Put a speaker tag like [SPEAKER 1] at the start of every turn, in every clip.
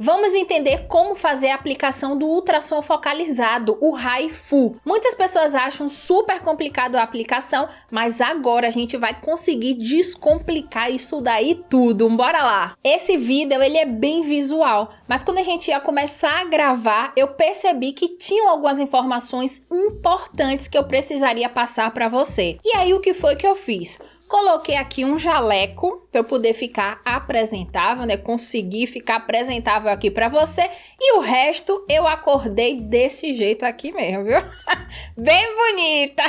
[SPEAKER 1] Vamos entender como fazer a aplicação do ultrassom focalizado, o HIFU. Muitas pessoas acham super complicado a aplicação, mas agora a gente vai conseguir descomplicar isso daí tudo. Bora lá! Esse vídeo ele é bem visual, mas quando a gente ia começar a gravar, eu percebi que tinham algumas informações importantes que eu precisaria passar para você. E aí o que foi que eu fiz? Coloquei aqui um jaleco para eu poder ficar apresentável, né? Conseguir ficar apresentável aqui para você. E o resto eu acordei desse jeito aqui mesmo, viu? Bem bonita!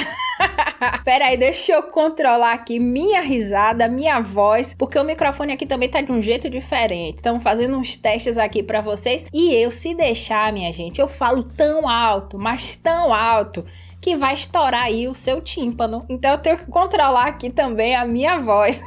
[SPEAKER 1] Pera aí, deixa eu controlar aqui minha risada, minha voz, porque o microfone aqui também tá de um jeito diferente. Estamos fazendo uns testes aqui para vocês. E eu, se deixar, minha gente, eu falo tão alto, mas tão alto, que vai estourar aí o seu tímpano. Então eu tenho que controlar aqui também a minha voz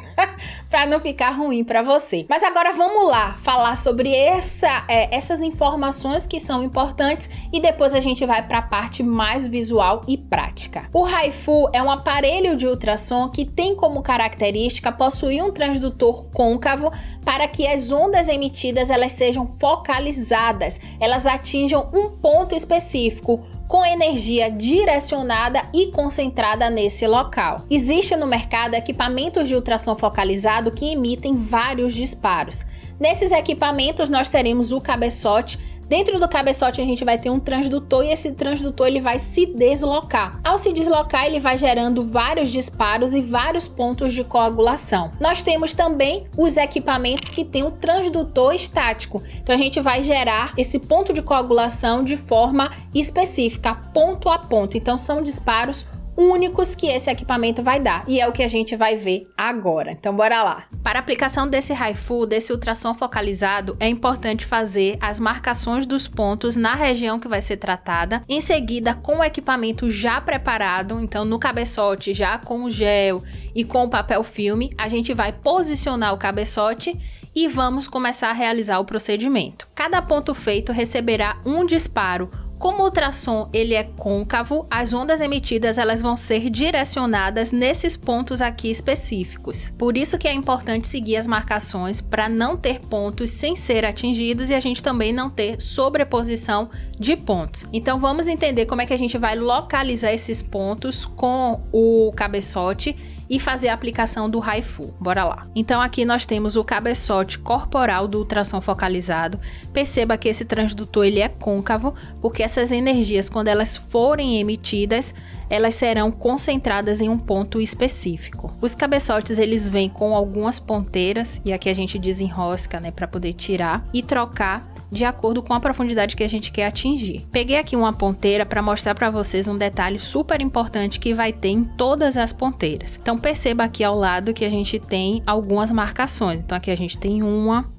[SPEAKER 1] para não ficar ruim para você. Mas agora vamos lá falar sobre essas informações que são importantes e depois a gente vai para a parte mais visual e prática. O HIFU é um aparelho de ultrassom que tem como característica possuir um transdutor côncavo para que as ondas emitidas elas sejam focalizadas, elas atinjam um ponto específico, com energia direcionada e concentrada nesse local. Existe no mercado equipamentos de ultrassom focalizado que emitem vários disparos. Nesses equipamentos nós teremos o cabeçote. Dentro do cabeçote a gente vai ter um transdutor e esse transdutor ele vai se deslocar. Ao se deslocar ele vai gerando vários disparos e vários pontos de coagulação. Nós temos também os equipamentos que tem um transdutor estático. Então a gente vai gerar esse ponto de coagulação de forma específica, ponto a ponto. Então são disparos únicos que esse equipamento vai dar e é o que a gente vai ver agora. Então bora lá. Para a aplicação desse HIFU, desse ultrassom focalizado, é importante fazer as marcações dos pontos na região que vai ser tratada. Em seguida, com o equipamento já preparado, então no cabeçote já com o gel e com o papel filme, a gente vai posicionar o cabeçote e vamos começar a realizar o procedimento. Cada ponto feito receberá um disparo. Como o ultrassom ele é côncavo, as ondas emitidas elas vão ser direcionadas nesses pontos aqui específicos. Por isso que é importante seguir as marcações para não ter pontos sem ser atingidos e a gente também não ter sobreposição de pontos. Então vamos entender como é que a gente vai localizar esses pontos com o cabeçote e fazer a aplicação do HIFU. Bora lá. Então aqui nós temos o cabeçote corporal do ultrassom focalizado. Perceba que esse transdutor ele é côncavo, porque essas energias, quando elas forem emitidas, elas serão concentradas em um ponto específico. Os cabeçotes eles vêm com algumas ponteiras e aqui a gente desenrosca, né, para poder tirar e trocar de acordo com a profundidade que a gente quer atingir. Peguei aqui uma ponteira para mostrar para vocês um detalhe super importante que vai ter em todas as ponteiras. Então perceba aqui ao lado que a gente tem algumas marcações. Então aqui a gente tem uma,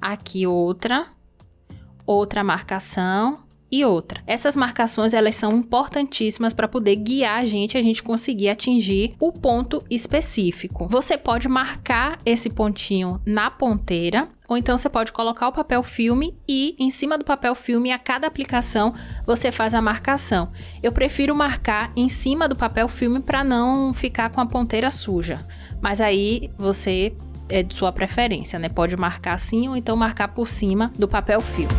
[SPEAKER 1] aqui outra marcação e outra. Essas marcações elas são importantíssimas para poder guiar a gente conseguir atingir o ponto específico. Você pode marcar esse pontinho na ponteira, ou então você pode colocar o papel filme e em cima do papel filme a cada aplicação você faz a marcação. Eu prefiro marcar em cima do papel filme para não ficar com a ponteira suja, mas aí você é de sua preferência, né? Pode marcar assim ou então marcar por cima do papel filme.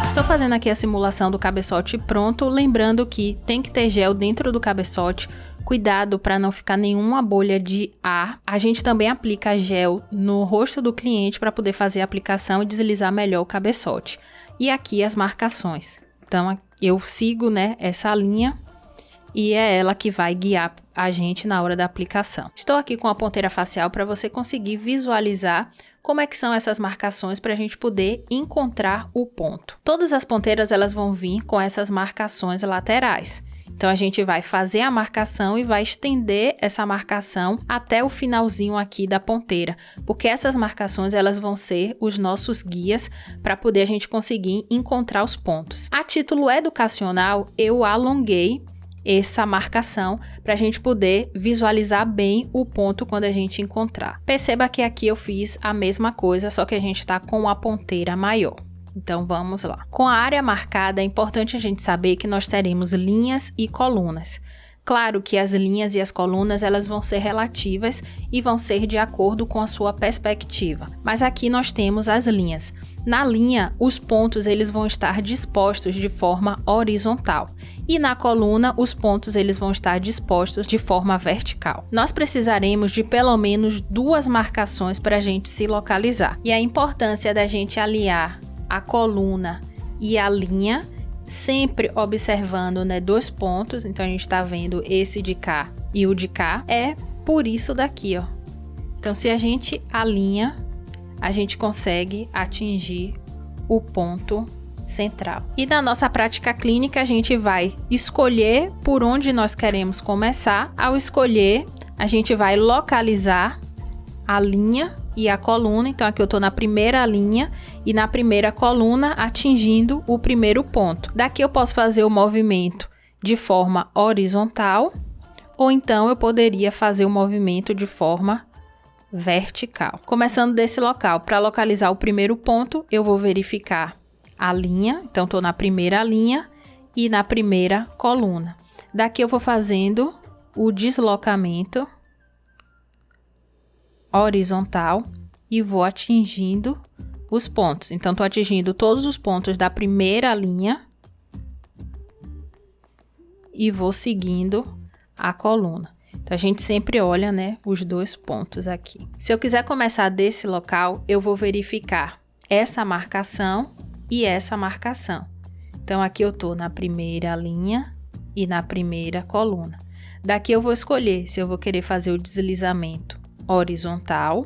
[SPEAKER 1] Estou fazendo aqui a simulação do cabeçote pronto, lembrando que tem que ter gel dentro do cabeçote, cuidado para não ficar nenhuma bolha de ar. A gente também aplica gel no rosto do cliente para poder fazer a aplicação e deslizar melhor o cabeçote. E aqui as marcações. Então eu sigo, né, essa linha e é ela que vai guiar a gente na hora da aplicação. Estou aqui com a ponteira facial para você conseguir visualizar como é que são essas marcações para a gente poder encontrar o ponto. Todas as ponteiras elas vão vir com essas marcações laterais. Então a gente vai fazer a marcação e vai estender essa marcação até o finalzinho aqui da ponteira, porque essas marcações elas vão ser os nossos guias para poder a gente conseguir encontrar os pontos. A título educacional, eu alonguei essa marcação para a gente poder visualizar bem o ponto quando a gente encontrar. Perceba que aqui eu fiz a mesma coisa, só que a gente está com a ponteira maior. Então vamos lá. Com a área marcada, é importante a gente saber que nós teremos linhas e colunas. Claro que as linhas e as colunas elas vão ser relativas e vão ser de acordo com a sua perspectiva. Mas aqui nós temos as linhas. Na linha, os pontos eles vão estar dispostos de forma horizontal. E na coluna, os pontos eles vão estar dispostos de forma vertical. Nós precisaremos de pelo menos 2 marcações para a gente se localizar. E a importância da gente aliar a coluna e a linha, sempre observando, né, 2 pontos. Então a gente está vendo esse de cá e o de cá, é por isso daqui, ó. Então se a gente alinha, a gente consegue atingir o ponto central. E na nossa prática clínica a gente vai escolher por onde nós queremos começar. Ao escolher, a gente vai localizar a linha e a coluna. Então aqui eu tô na primeira linha e na primeira coluna atingindo o primeiro ponto. Daqui eu posso fazer o movimento de forma horizontal ou então eu poderia fazer o movimento de forma vertical. Começando desse local, para localizar o primeiro ponto, eu vou verificar a linha. Então tô na primeira linha e na primeira coluna. Daqui eu vou fazendo o deslocamento horizontal e vou atingindo os pontos. Então, estou atingindo todos os pontos da primeira linha e vou seguindo a coluna. Então, a gente sempre olha, né, os 2 pontos aqui. Se eu quiser começar desse local, eu vou verificar essa marcação e essa marcação. Então, aqui eu estou na primeira linha e na primeira coluna. Daqui eu vou escolher se eu vou querer fazer o deslizamento horizontal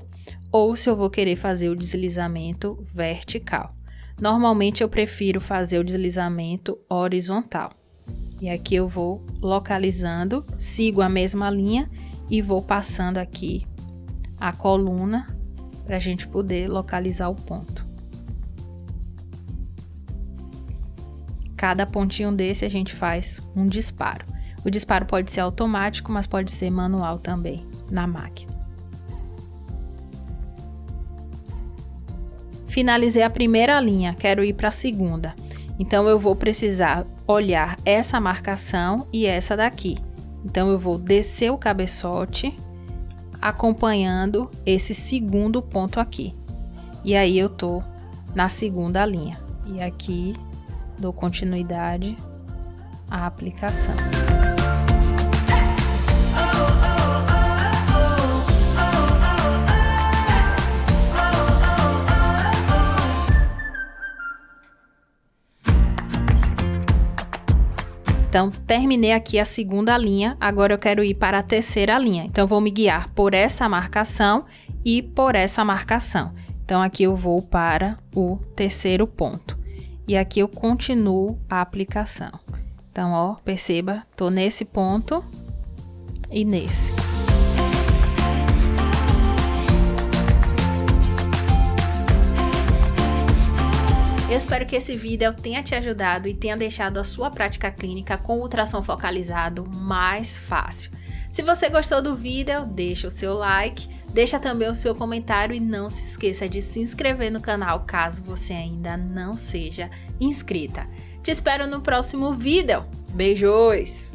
[SPEAKER 1] ou se eu vou querer fazer o deslizamento vertical. Normalmente eu prefiro fazer o deslizamento horizontal. E aqui eu vou localizando, sigo a mesma linha e vou passando aqui a coluna para a gente poder localizar o ponto. Cada pontinho desse a gente faz um disparo. O disparo pode ser automático, mas pode ser manual também na máquina. Finalizei a primeira linha, quero ir para a segunda. Então eu vou precisar olhar essa marcação e essa daqui. Então eu vou descer o cabeçote acompanhando esse segundo ponto aqui. E aí eu tô na segunda linha. E aqui dou continuidade à aplicação. Então, terminei aqui a segunda linha, agora eu quero ir para a terceira linha. Então, vou me guiar por essa marcação e por essa marcação. Então, aqui eu vou para o terceiro ponto. E aqui eu continuo a aplicação. Então, ó, perceba, tô nesse ponto e nesse. Eu espero que esse vídeo tenha te ajudado e tenha deixado a sua prática clínica com ultrassom focalizado mais fácil. Se você gostou do vídeo, deixa o seu like, deixa também o seu comentário e não se esqueça de se inscrever no canal caso você ainda não seja inscrita. Te espero no próximo vídeo. Beijos!